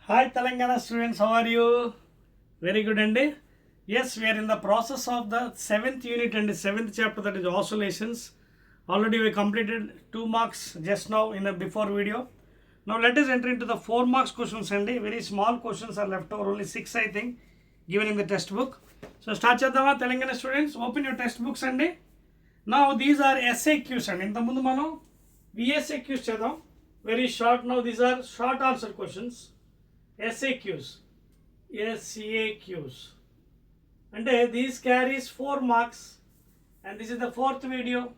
Hi Telangana students, how are you? Very good, Andy. Yes, we are in the process of the 7th unit and the 7th chapter, that is Oscillations. Already we completed 2 marks just now in the before video. Now let us enter into the 4 marks questions, Andy. Very small questions are left over, only 6 I think, given in the textbook. So start chadama Telangana students, open your textbooks, Andy. Now these are SAQs, and in the mundu manam VSAQs chadam. Very short. Now these are short answer questions. SAQs. And these carries 4 marks, and this is the 4th video.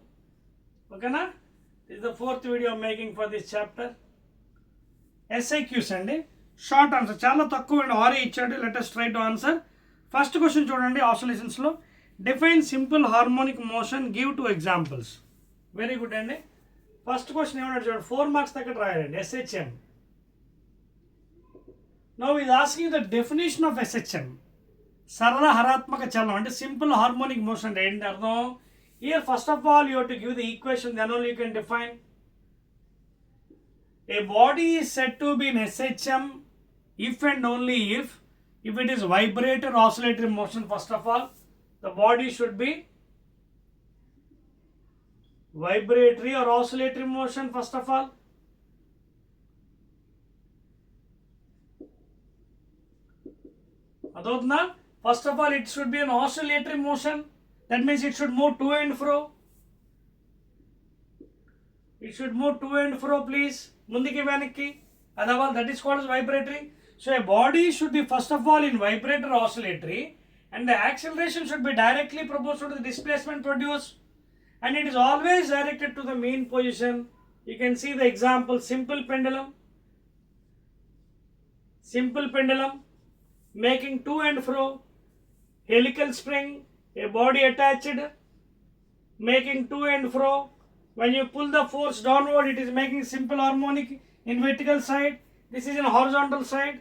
Okay na? This is the 4th video I'm making for this chapter. SAQs and short answer. Chala takku and RA ichadu. Let us try to answer. First question chudandi, oscillations lo. Define simple harmonic motion. Give 2 examples. Very good and first question ఏమన్నాడు చూడండి, 4 marks దగ్గర రాయాలండి. SHM. Now he is asking the definition of SHM. Sarala Haratmaka Chalam, and simple harmonic motion. Here, first of all, you have to give the equation, then only you can define. A body is said to be in SHM if and only if it is vibrator oscillatory motion. First of all, the body should be vibratory or oscillatory motion. First of all, first of all, it should be an oscillatory motion. That means it should move to and fro. It should move to and fro, please. Mundiki venakki. Otherwise, that is called as vibratory. So a body should be first of all in vibrator oscillatory, and the acceleration should be directly proportional to the displacement produced, and it is always directed to the mean position. You can see the example: simple pendulum. Simple pendulum making to and fro, helical spring, a body attached, making to and fro. When you pull the force downward, it is making simple harmonic in vertical side. This is in horizontal side.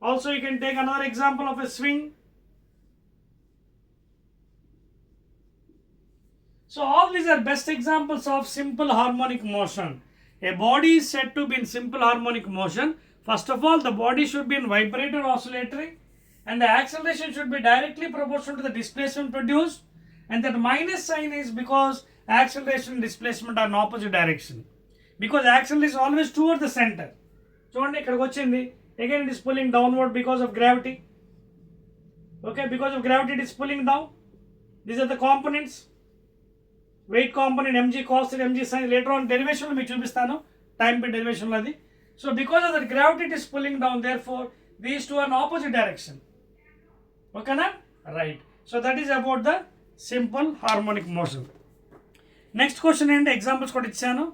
Also, you can take another example of a swing. So all these are best examples of simple harmonic motion. A body is said to be in simple harmonic motion. First of all, the body should be in vibrator oscillatory, and the acceleration should be directly proportional to the displacement produced, and that minus sign is because acceleration and displacement are in opposite direction. Because acceleration is always toward the center. చూడండి ఇక్కడికి వచ్చింది. Again, it is pulling downward because of gravity. Okay, because of gravity it is pulling down. These are the components. Weight component mg cos theta, mg sin. Later on derivation lo meeku chupistanu, time per derivation lo adi. So because of that gravity it is pulling down, therefore these two are in opposite direction. Okay na? Right. So that is about the simple harmonic motion. Next question and examples kodi ichchanu.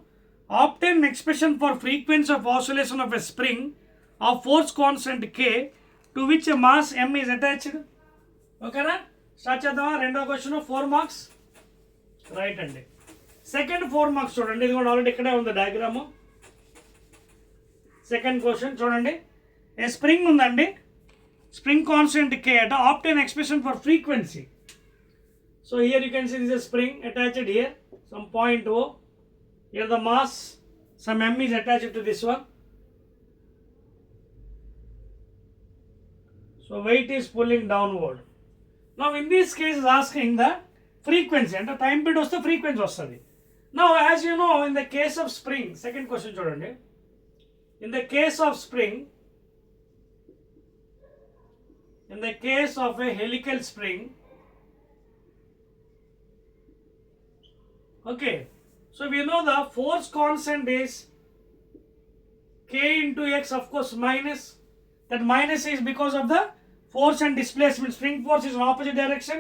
Obtain an expression for frequency of oscillation of a spring of force constant K to which a mass M is attached. Okay na? Start chedama. Rendo question 4 marks. Right andi. Second 4 marks chudandi. Idi kuda already ikkade undi diagram. Second question చూడండి, a spring ఉందండి, spring constant K at obtain expression for frequency. So here you can see this is a spring attached here, some point O. Here the mass, some M is attached to this one. So weight is pulling downward. Now in this case is asking the frequency, and the time period vaste frequency vastadi. Now as you know, in the case of spring, second question చూడండి, in the case of spring, in the case of a helical spring, okay, so we know the force constant is K into X, of course minus. That minus is because of the force and displacement. Spring force is in opposite direction,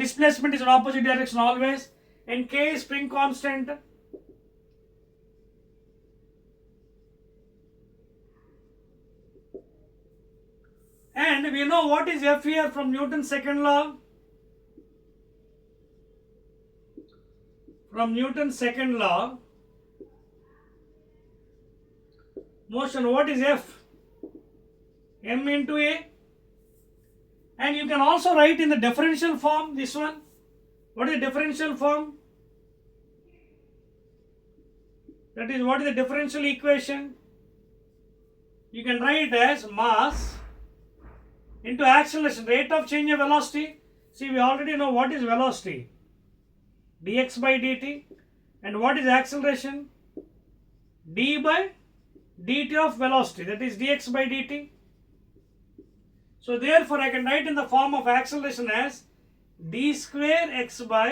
displacement is in opposite direction always, and K is spring constant. And we know what is F here from Newton's second law. From Newton's second law, motion, what is F? M into A. And you can also write in the differential form this one. What is the differential form? That is, what is the differential equation? you can write it as mass into acceleration, rate of change of velocity. See, we already know what is velocity, dx by dt, and what is acceleration, d by dt of velocity, that is dx by dt. So therefore I can write in the form of acceleration as d square x by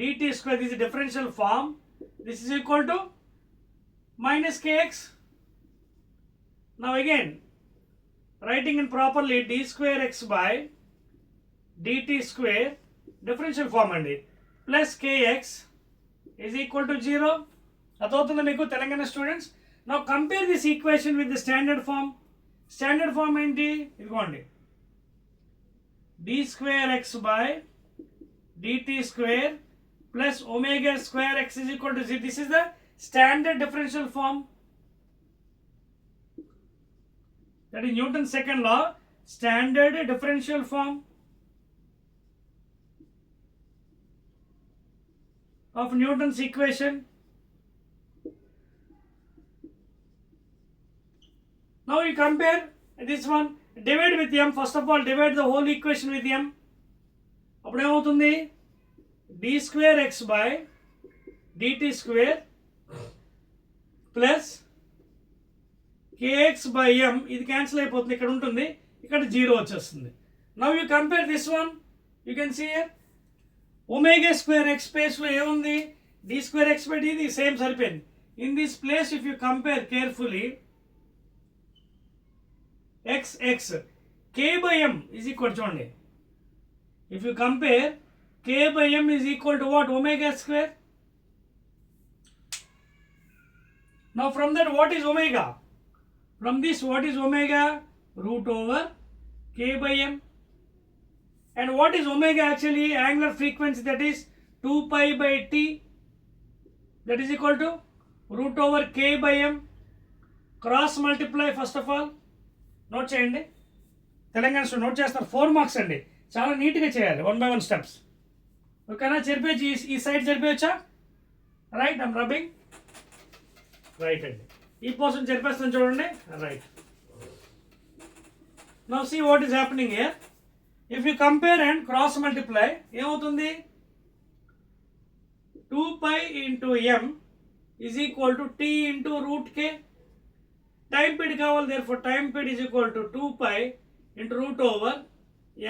dt square. This is differential form. This is equal to minus kx. Now again, writing in properly, d square x by dt square, differential form andi, plus kx is equal to 0. అర్థమవుతుందా మీకు Telangana students? Now compare this equation with the standard form. Standard form ఏంటి? ఇదిగోండి, d square x by dt square plus omega square x is equal to 0. This is the standard differential form. That is Newton's second law, standard differential form of Newton's equation. Now you compare this one, divide with m. First of all, divide the whole equation with m. అప్పుడు ఏమవుతుంది? d square x by dt square plus kx by m, ఇది cancel అయిపోతుంది, ఇక్కడ ఉంటుంది, ఇక్కడ 0 వచ్చేస్తుంది. Now you compare this one, you can see here omega square x space లో ఏముంది? d square x by dt same సరిపోయింది. In this place if you compare carefully, x k by m is equal to, చూడండి, if you compare k by m is equal to what? Omega square. Now from that, what is omega? From this, what is omega? Root over k by m. And what is omega actually? Angular frequency, that is 2 pi by t, that is equal to root over k by m. Cross multiply first of all. Note చేయండి, Telangana student note చేస్తారు. 4 marks అండి, చాలా నీట్గా చేయాలి, 1 by 1 steps. ఓకేనా? చెరిపేసి ఈ side చెరిపేయచ్చా? Right, I'm rubbing. రైట్ అండి, ఈ పోర్షన్ చెరిపేస్తాను చూడండి. Right. Now see what is happening here. If you compare and cross multiply, ఏమవుతుంది? 2 pi into m is equal to t into root k. Time period కావాలి, therefore time period is equal to 2 pi into root over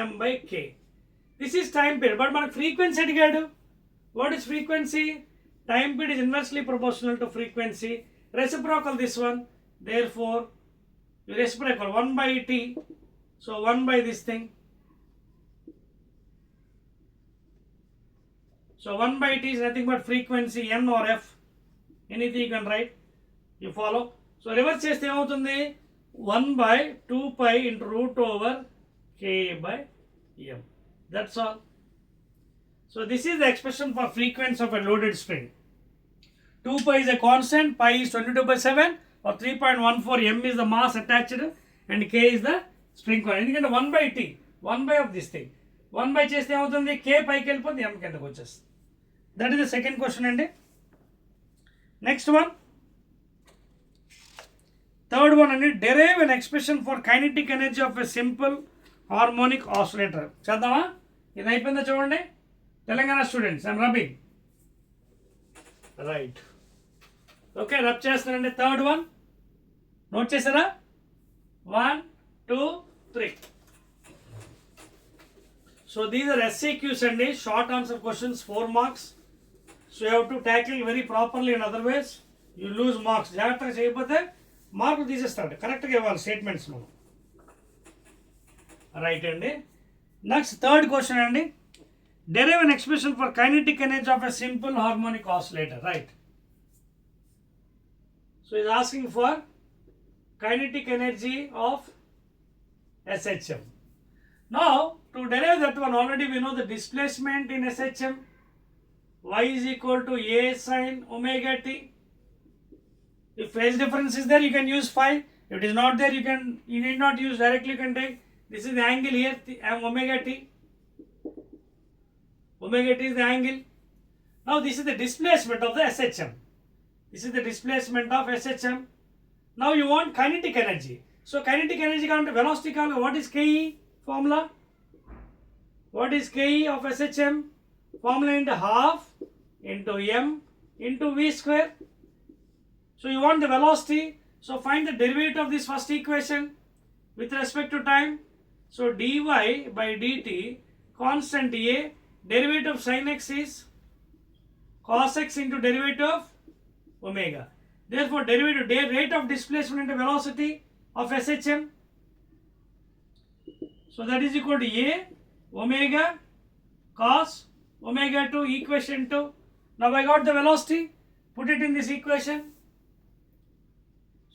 m by k. This is time period, but మనకు frequency అడిగాడు. What is frequency? Time period is inversely proportional to frequency. Reciprocal this one, therefore reciprocal 1 by t. So 1 by this thing. So 1 by t is nothing but frequency, n or f, anything you can write. You follow? So reverse చేస్తే ఏమవుతుంది? 1 by 2 pi into root over k by m. That's all. So this is the expression for frequency of a loaded spring. 2 pi is a constant, pi is 22/7 or 3.14, m is the mass attached and k is the spring coil. ఎందుకంటే 1 by t, 1 by of this thing, 1 by చేస్తే ఏమవుతుంది? k పైకి వెళ్ళిపోతుంది, m కిందకు వచ్చేస్తుంది. That is the second question అండి. Next one, third one అండి, derive an expression for kinetic energy of a simple harmonic oscillator. చేద్దామా? ఇది అయిపోయిందా చూడండి Telangana students, I'm rubbing. Right, okay, rub చేస్తానండి. థర్డ్ వన్ నోట్ చేసారా? 1 2 3. సో దీస్ ఆర్ SAQs అండి, short answer questions, 4 marks. So you have to tackle very properly, and otherwise you lose marks. జాగ్రత్తగా చేయకపోతే మార్కులు తీసేస్తాడు. కరెక్ట్గా ఇవ్వాలి స్టేట్మెంట్స్ మనం. రైట్ అండి. నెక్స్ట్ థర్డ్ క్వశ్చన్ అండి, derive an expression for kinetic energy of a simple harmonic oscillator. Right. So he is asking for kinetic energy of SHM. Now to derive that one, already we know the displacement in SHM, y is equal to a sin omega t. If phase difference is there, you can use phi. If it is not there, you need not use directly. You can take, this is the angle here, omega t. Omega t is the angle. Now this is the displacement of the SHM. This is the displacement of SHM. Now you want kinetic energy. So kinetic energy and velocity, what is Ke formula? What is Ke of SHM? Formula into half into m into v square. So you want the velocity. So find the derivative of this first equation with respect to time. So dy by dt, constant A, derivative of sin x is cos x into derivative of omega. Therefore, derivative rate of displacement into velocity of SHM. So that is equal to A omega cos omega 2 equation 2. Now I got the velocity. Put it in this equation.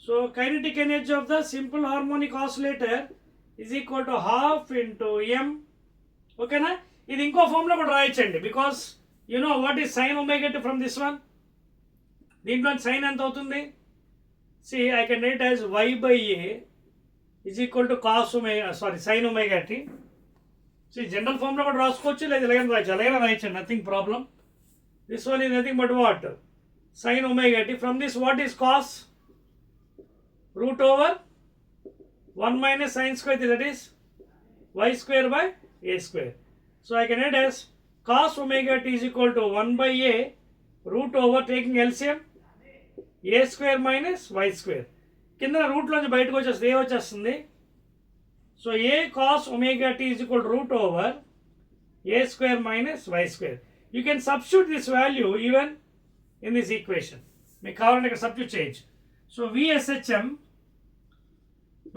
So kinetic energy of the simple harmonic oscillator is equal to half into m. Okay na? ఇది ఇంకో formula కూడా రాయొచ్చండి, because you know what is sine omega to from this one. దీంట్లో sine ఎంత అవుతుంది? See I can write as y by a is equal to cos omega, sin omega t. See general formula కూడా రాసుకోవచ్చు, లేదా ఇలాగైనా రాయొచ్చు, అలాగైనా రాయొచ్చు, nothing problem. This one is nothing but what? sin omega t. From this what is cos? Root over 1 minus sin square, that is y square by a square. So I can add as cos omega t is equal to 1 by a root over, taking LCM, a square minus y square. కింద route లోంచి బయటకు వచ్చేస్తుంది, ఏ వచ్చేస్తుంది. So a cos omega t is equal to root over a square minus y square. You can substitute this value even in this equation. మీకు కావాలంటే ఇక్కడ substitute చేయొచ్చు. So VSHM,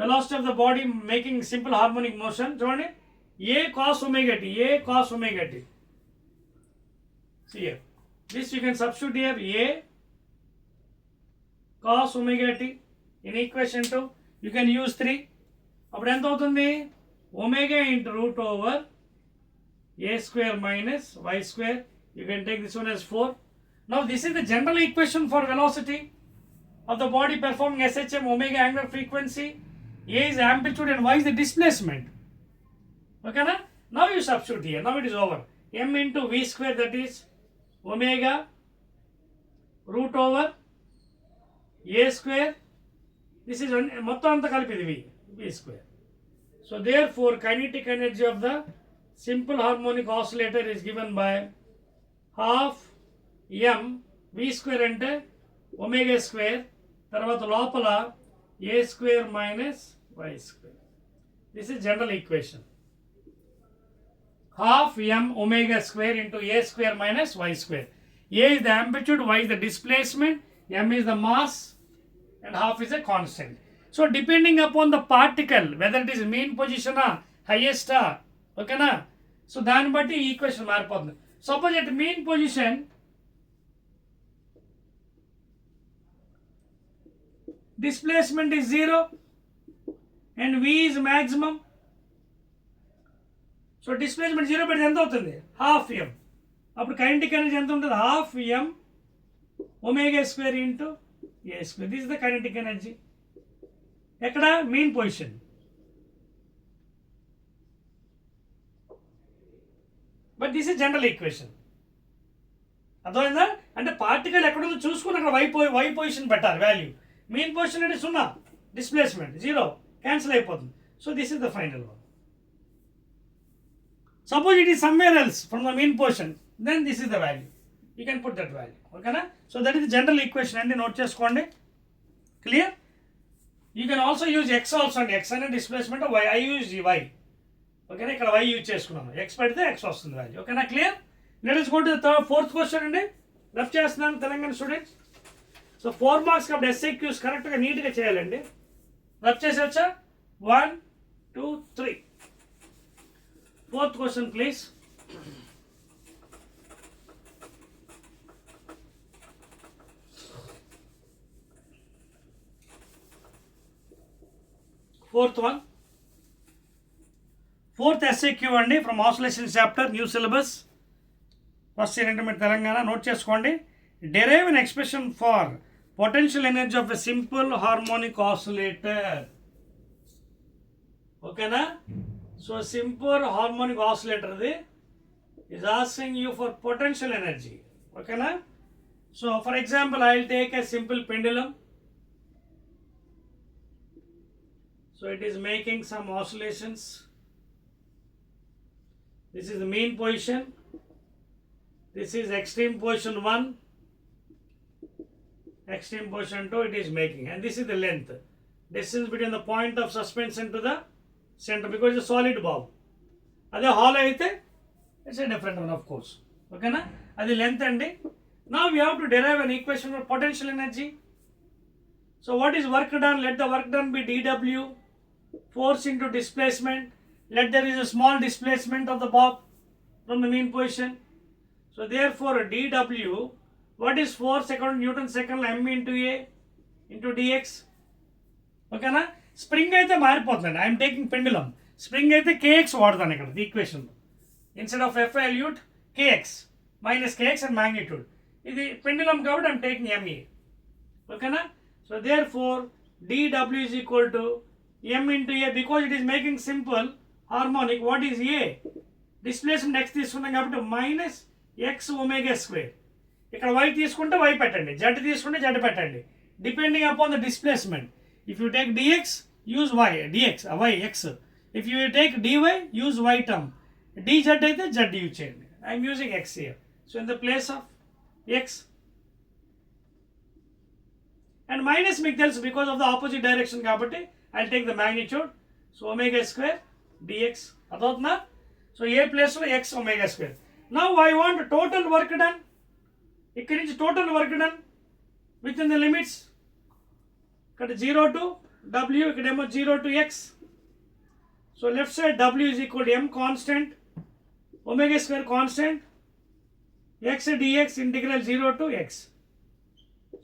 velocity of the body making simple harmonic motion, చూడండి, a cos omega t, a cos omega t. See here, this you can substitute here, a cos omega t in equation 2. You can use 3. అప్పుడు ఎంత అవుతుంది? omega into root over a square minus y square. You can take this one as 4. Now this is the general equation for velocity of the body performing SHM, omega angular frequency, a is amplitude and y is the displacement. Okay na? Now you substitute here. Now it is over. M into v square, that is omega root over a square. This is మొత్తం అంతా కలిపి v square. So therefore kinetic energy of the simple harmonic oscillator is given by half m v square అంటే omega square, తర్వాత లోపల a square minus y square. This is general equation. Half m omega square into a square minus y square. A is the amplitude, y is the displacement, m is the mass, and half is a constant. So depending upon the particle, whether it is mean position or highest, okay na? So దాన్ని బట్టి ఈ equation మారిపోతుంది. Suppose at mean position, displacement is 0 and v is maximum. So displacement 0 పెడితే ఎంత అవుతుంది? Half m. అప్పుడు kinetic energy ఎంత ఉంటుంది? Half m omega square into a square. This is the kinetic energy. ఎక్కడ? Mean position. But this is general equation. అర్థమైందా? అంటే particle ఎక్కడుందో చూసుకుని అక్కడ వై పొజిషన్ పెట్టాలి వాల్యూ. మీన్ పొజిషన్ అంటే 0, డిస్ప్లేస్మెంట్ 0, క్యాన్సిల్ అయిపోతుంది. So this is the final one. Suppose it is somewhere else from the mean portion, then this is the value. You can put that value. Okay na? So that is the general equation and note cheskondi. Clear? You can also use x also, and x and displacement of y. I use y. Okay na? Ikkada y use cheskunnanu. X pedithe x vastundi value. Okay na? Clear? Let us go to the fourth question andi. Rough chestunnanu Telangana students. So 4 marks kabdi SAQs correct ga neat ga cheyalandi. Rough chesacha? 1 2 3. Fourth question, please. Fourth one. Fourth SAQ అండి from Oscillations chapter, new syllabus. First year intermediate Telangana. Note చేసుకోండి. Derive an expression for potential energy of a simple harmonic oscillator. Okay na? So simple harmonic oscillator is asking you for potential energy. Okay na? So for example, I will take a simple pendulum. So it is making some oscillations. This is the mean position. This is extreme position 1. Extreme position 2 it is making. And this is the length. Distance between the point of suspension to the center, because it's a solid bob. Ade hollow aithe, it's a different one of course. Okay na? Adi length andi. Now we have to derive an equation for potential energy. So what is work done? Let the work done be dW, force into displacement. Let there is a small displacement of the bob from the mean position. So therefore dW, what is force according to Newton second, m into a into dx. Okay na? Spring aithe మారిపోతుంది. I am taking pendulum. Spring aithe kx వాడతాను ఇక్కడ the equation. Instead of F I will use kx minus kx and magnitude. ఇది pendulum కాబట్టి I am taking me. Okay na? So therefore dW is equal to m into a, because it is making simple harmonic. What is a? Displacement x తీసుకున్నాం కాబట్టి minus x omega square. ఇక్కడ y తీసుకుంటే y పెట్టండి, z తీసుకుంటే z పెట్టండి, depending upon the displacement. If you take dx, use y, dx, y, x. If you take dy, use y term. dz అయితే z use చేయండి. I am using x here. So in the place of x. And minus మీకు తెలుసు because of the opposite direction కాబట్టి I'll take the magnitude. So omega square dx. అర్థమవుతుందా? So a place లో x omega square. Now I want total work done. ఇక్కడి నుంచి total work done within the limits. ఇక్కడ 0 to w, ఇక్కడేమో 0 to x. So left side w is equal to m constant, omega square constant, x dx integral 0 to x.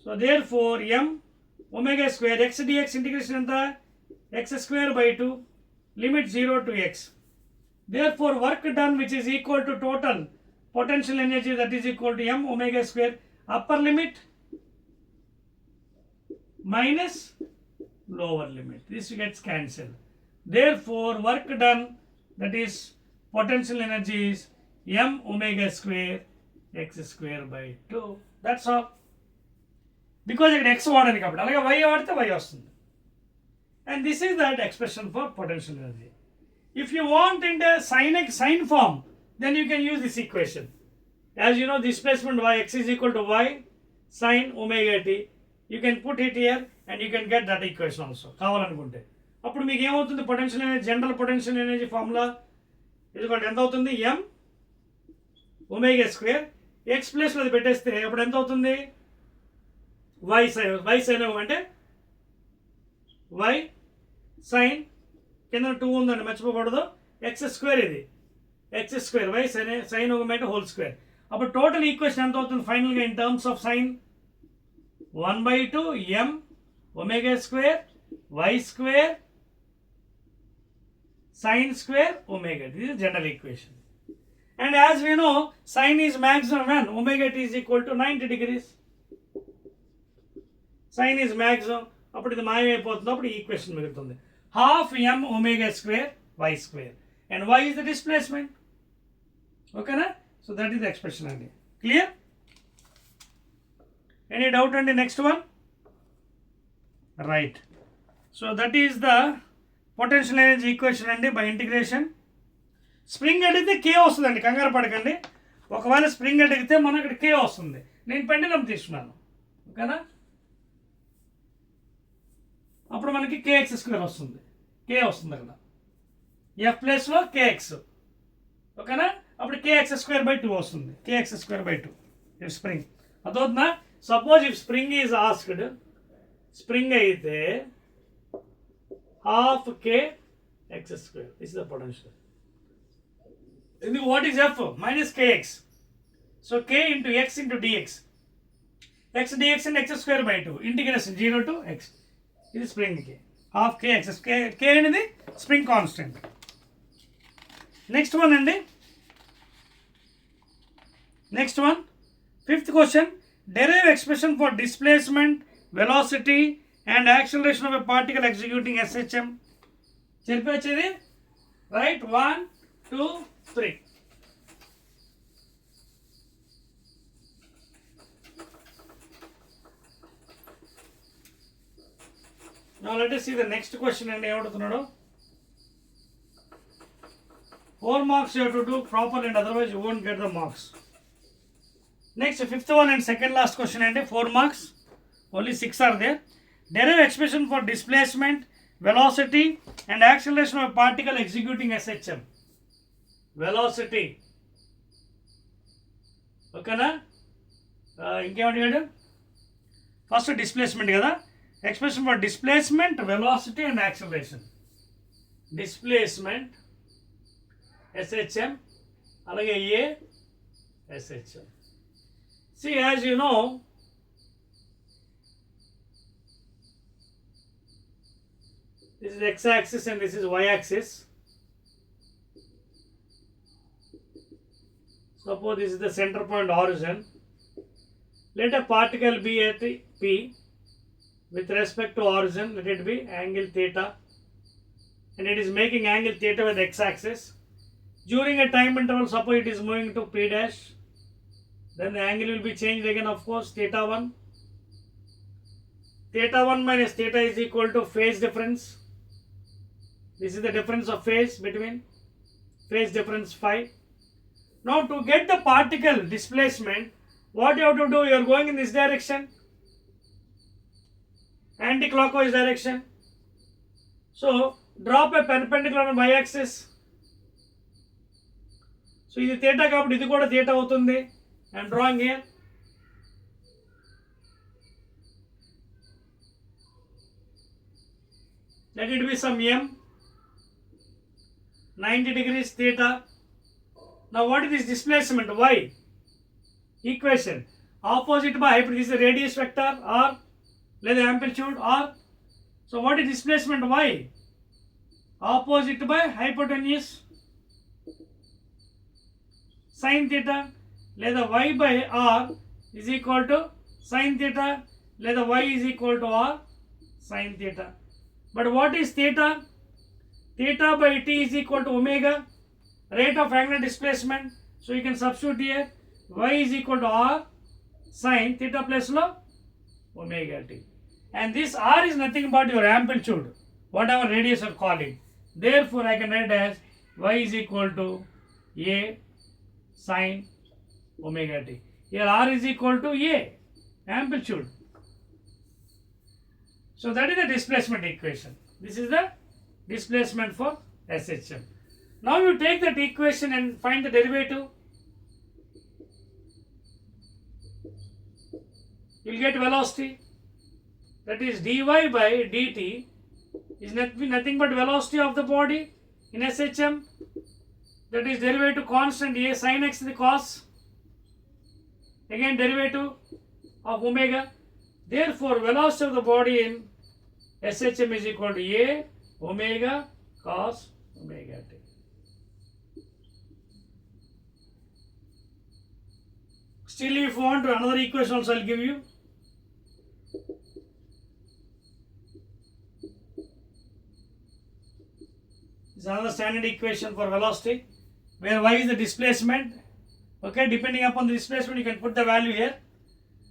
So therefore m omega square x dx integration anta x square by 2, limit 0 to x. Therefore work done which is equal to total potential energy, that is equal to m omega square upper limit minus lower limit. This gets cancelled. Therefore work done, that is potential energy, is m omega square x square by 2. That's all. Because ఇక్కడ x వాడాలి కాబట్టి, అలాగే y వాడితే y వస్తుంది. And this is that expression for potential energy. If you want in the sine form, then you can use this equation. As you know, displacement y, x is equal to y sine omega t. You can put it here and you can get that equation also. కావాలనుకుంటే అప్పుడు మీకు ఏమవుతుంది? Potential energy, general potential energy formula ఇదిగోండి ఎంత అవుతుంది? m omega square x ప్లేస్లో అది పెట్టేస్తే అప్పుడు ఎంత అవుతుంది? y sin అంటే y sin కింద 2 ఉందండి మర్చిపోకూడదు, x స్క్వేర్, ఇది x square y sin omega whole square. అప్పుడు టోటల్ ఈక్వేషన్ ఎంత అవుతుంది ఫైనల్గా in terms of sine? 1/2 m omega square y square sin square omega. This is general equation. And as we know, sin is maximum when omega t is equal to 90 degrees. Sin is maximum. అప్పుడు ఇది మాయమైపోతుంది. అప్పుడు ఈ equation మిగులుతుంది. Half m omega square y square. And y is the displacement. Okay na? So that is the expression అండి. Clear? Any doubt on the next one? Right. So that is the potential energy equation అండి by integration. Spring అడిగితే k వస్తుందండి, కంగారు పడకండి. ఒకవేళ spring అడిగితే మనకు ఇక్కడ k వస్తుంది. నేను పెండులం తీసుకున్నాను, ఓకేనా? అప్పుడు మనకి kx స్క్వేర్ వస్తుంది, k వస్తుంది అక్కడ f ప్లేస్లో kx, ఓకేనా? అప్పుడు kx స్క్వేర్ బై 2 వస్తుంది, kx square by 2 if spring. అదవుతుందా? Suppose if spring is asked, spring అయితే half k x square. This is the potential. What is f? Minus kx. So k into x into dx. X dx and x square by 2. Integration 0 to x. This is spring k. Half k x. K అనేది spring constant. Next one అండి. Next one. Fifth question. Derive expression for displacement, velocity and acceleration of a particle executing SHM. చెప్పేది right? 1, 2, 3. Now let us see the next question and 4 marks you have to do properly and otherwise you won't get the marks. Next, fifth one and second last question and 4 marks. Only 6 are there. Derive expression for displacement, velocity and acceleration of a particle executing SHM. Velocity. Okay na? First displacement kada. Expression for displacement, velocity and acceleration. Displacement, SHM, alage A, SHM. See, as you know, this is x-axis and this is y-axis. Suppose this is the center point origin. Let a particle be at P. With respect to origin, let it be angle theta, and it is making angle theta with x-axis. During a time interval, suppose it is moving to P dash, then the angle will be changed again, of course, theta 1. Theta 1 minus theta is equal to phase difference. This is the difference of phase between phase difference phi. Now to get the particle displacement, what you have to do, you are going in this direction, anti-clockwise direction. So drop a perpendicular on y-axis. So this theta kabatti idi kuda theta avutundi. I am drawing here. Let it be some m. 90 degrees theta. Now what is this displacement? Y. Equation. Opposite by hypotenuse. This is the radius vector or let the amplitude or. So what is displacement? Y. Opposite by hypotenuse. Sin theta. Let the y by r is equal to sin theta. Let the y is equal to r sin theta. But what is theta? Theta by t is equal to omega, rate of angular displacement. So you can substitute here y is equal to r sin theta plus omega t. And this r is nothing but your amplitude, whatever radius you are calling. Therefore I can write as y is equal to a sin omega t. Here r is equal to a, amplitude. So that is the displacement equation. This is the displacement for SHM. Now you take that equation and find the derivative. You will get velocity. That is dy by dt is nothing but velocity of the body in SHM. That is derivative constant a sin x the cos. Again derivative of omega. Therefore velocity of the body in SHM is equal to a omega cos omega t. Still if you want another equation also I will give you. This is another standard equation for velocity where y is the displacement. Okay, depending upon the displacement you can put the value here.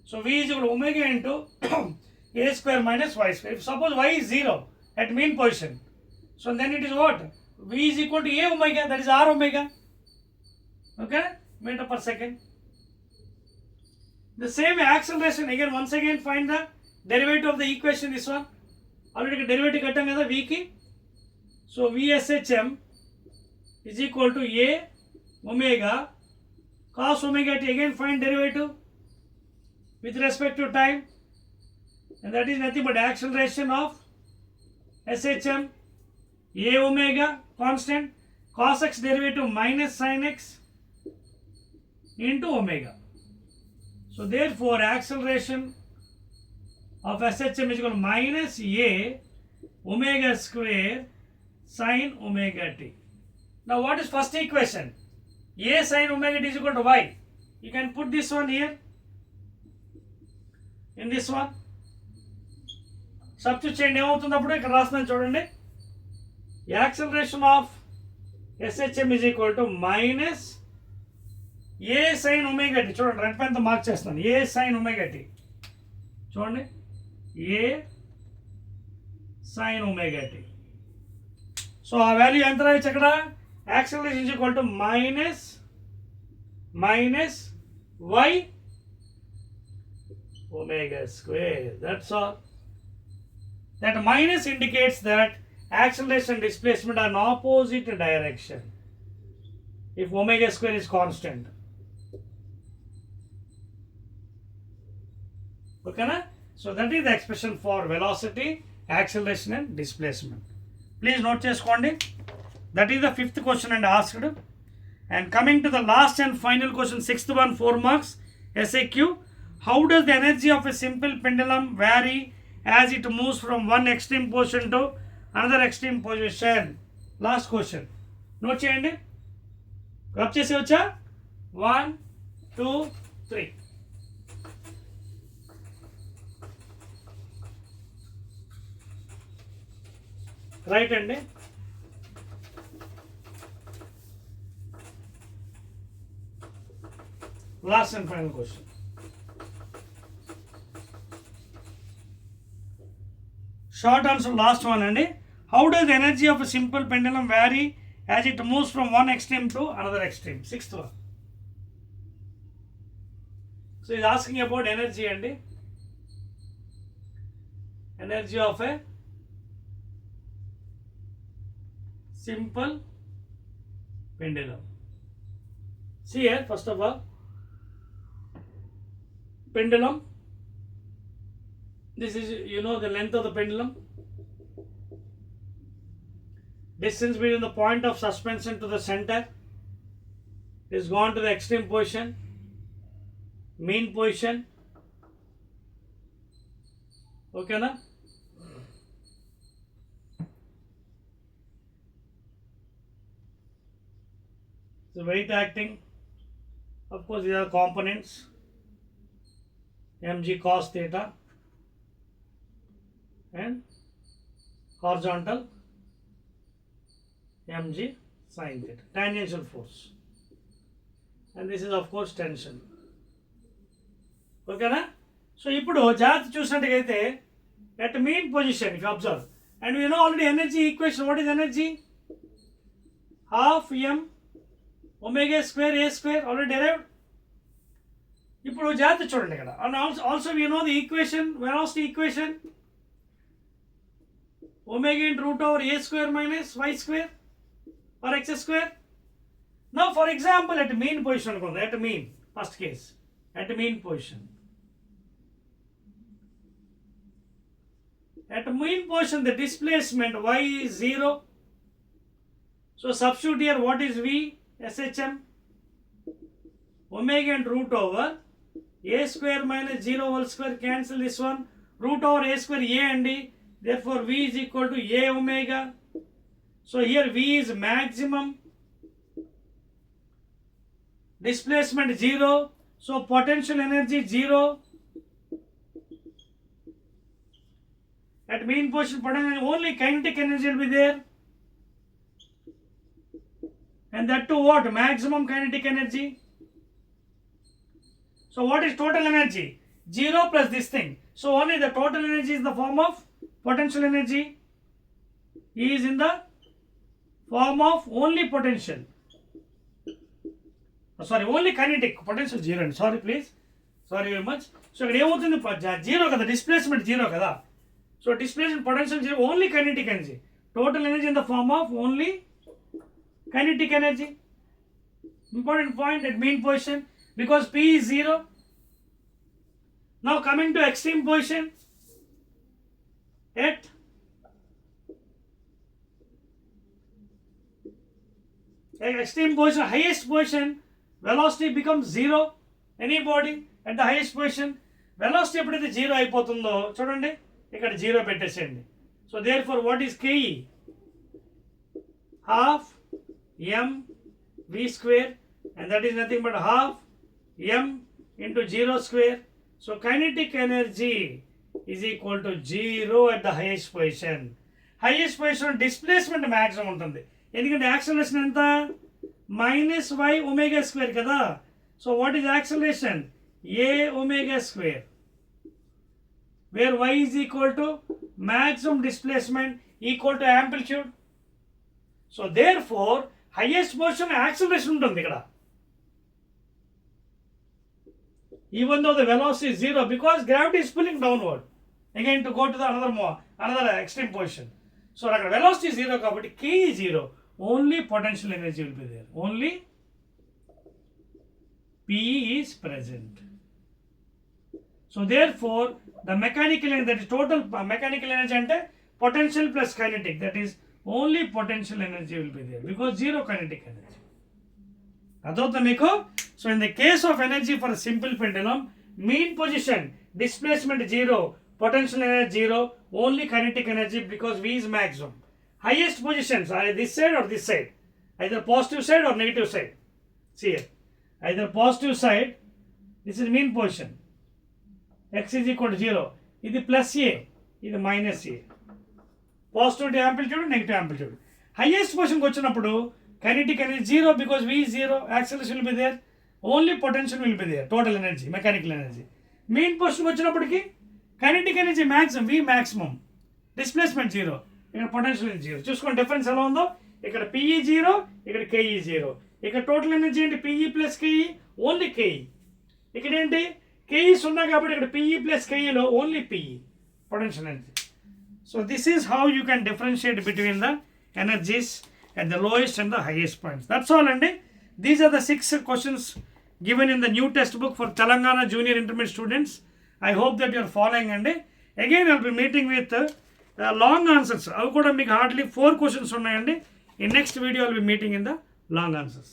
So v is equal to omega into a square minus y square. If suppose y is 0 at mean position, so then it is what? V is equal to a omega, that is r omega. Okay, meter per second. The same acceleration again, once again find the derivative of the equation. This one already derivative kattam kada v ki. So VSHM is equal to a omega cos omega t. Again find derivative with respect to time, and that is nothing but acceleration of SHM. A omega constant, cos x derivative minus sin x into omega. So therefore acceleration of SHM is equal to minus a omega square sin omega t. Now what is first equation? A sin omega t is equal to y. You can put this one here in this one. Substitute చేయండి ఏమవుతుంది అప్పుడు ఇక్కడ రాస్తున్నాను చూడండి. Acceleration of SHM is equal to minus a sin omega t. చూడండి రెండు పైన mark చేస్తున్నాను. A sin omega t చూడండి, a sin omega t. So our value enter right chakra acceleration is equal to minus y omega square. That's all. That minus indicates that acceleration and displacement are in opposite direction if omega square is constant. Okay na? So that is the expression for velocity, acceleration and displacement. Please note cheskondi. That is the fifth question and asked. And coming to the last and final question, sixth one, 4 marks, SAQ. How does the energy of a simple pendulum vary as it moves from one extreme position to another extreme position? Last question. Note cheyandi. Rub chesi vacha. 1, 2, 3. Right andi. Last and final question. Short answer, last one andi. How does the energy of a simple pendulum vary as it moves from one extreme to another extreme? Sixth one. So he's asking about energy andi. Energy of a simple pendulum. See here, first of all, pendulum. This is, the length of the pendulum. Distance between the point of suspension to the center is gone to the extreme position, mean position. Okay na? So weight acting, of course these are components, mg cos theta and horizontal mg sin theta, tangential force, and this is of course tension. Okay na? So ఇప్పుడు జాగ్రత్త చూసినట్టుగైతే at mean position, if you observe, and we know already energy equation. What is energy? Half m omega square a square, already derived. ఇప్పుడు జాగ్రత్త చూడండి ఇక్కడ. And also we know the equation, velocity equation, omega into root over a square minus y square or x square. Now for example at mean position అనుకుందాం. At mean, first case, at mean position. At mean position the displacement y is 0. So substitute here, what is v? SHM omega and root over a square minus 0 whole square, cancel this one, root over a square a and d, therefore v is equal to a omega. So here v is maximum, displacement 0, so potential energy 0. At mean position potential only kinetic energy will be there, and that to what? Maximum kinetic energy. So what is total energy? 0 plus this thing. So only the total energy is in the form of potential energy, is in the form of only potential. Only kinetic, potential 0 and sorry please, sorry very much. So ఇక్కడ ఏమవుతుంది, 0 కదా, displacement 0 కదా. So displacement potential 0, only kinetic energy, total energy in the form of only kinetic energy. Important point at mean position, because P is 0. Now coming to extreme position, at extreme position, highest position, velocity becomes 0. Any body at the highest position, velocity ఎప్పుడైతే 0 అయిపోతుందో చూడండి, ఇక్కడ 0 పెట్టేసేయండి. So therefore what is Ke? Half m v square, and that is nothing but half m into 0 square. So kinetic energy is equal to 0 at the highest position. Highest position displacement maximum ఉంటుంది, ఎందుకంటే acceleration ఎంత? minus y omega square కదా. So what is acceleration? a omega square, where y is equal to maximum displacement equal to amplitude. So therefore highest motion acceleration ఉంటుంది ఇక్కడ. Even though the velocity is 0 because gravity is pulling downward again to go to the another extreme position. So అక్కడ velocity is 0 కాబట్టి k is 0. Only potential energy will be there. Only P is present. So therefore the mechanical energy, that is total mechanical energy ante potential plus kinetic, that is only potential energy will be there because zero kinetic energy. Adotha meeku. So in the case of energy for a simple pendulum, mean position displacement 0, potential energy 0, only kinetic energy because V is maximum. Highest positions are this side or this side, either positive side or negative side. See here, either positive side, this is mean position, x is equal to 0, ఇది plus a, ఇది minus a, positive amplitude negative amplitude. Highest పొజిషన్కి వచ్చినప్పుడు kinetic energy 0 because V is 0, acceleration will be there, only potential will be there, total energy mechanical energy. Mean పొజిషన్కి వచ్చినప్పటికి kinetic energy maximum, V maximum, displacement 0, ఇక్కడ potential energy 0. చూసుకోండి difference ఎలా ఉందో, ఇక్కడ PE 0, ఇక్కడ KE 0. ఇక్కడ టోటల్ ఎనర్జీ ఏంటి, PE plus KE, only KE. ఇక్కడ ఏంటి, KE సున్నా కాబట్టి ఇక్కడ PE ప్లస్ KEలో only PE, potential energy. So this is how you can differentiate between the energies at the lowest and the highest points. That's all andi. These are the 6 questions given in the new textbook for Telangana junior intermediate students. I hope that you are following andi. Again I will be meeting with long answers. Avu kuda meeku hardly 4 questions unnayandi. In next video I will be meeting in the long answers.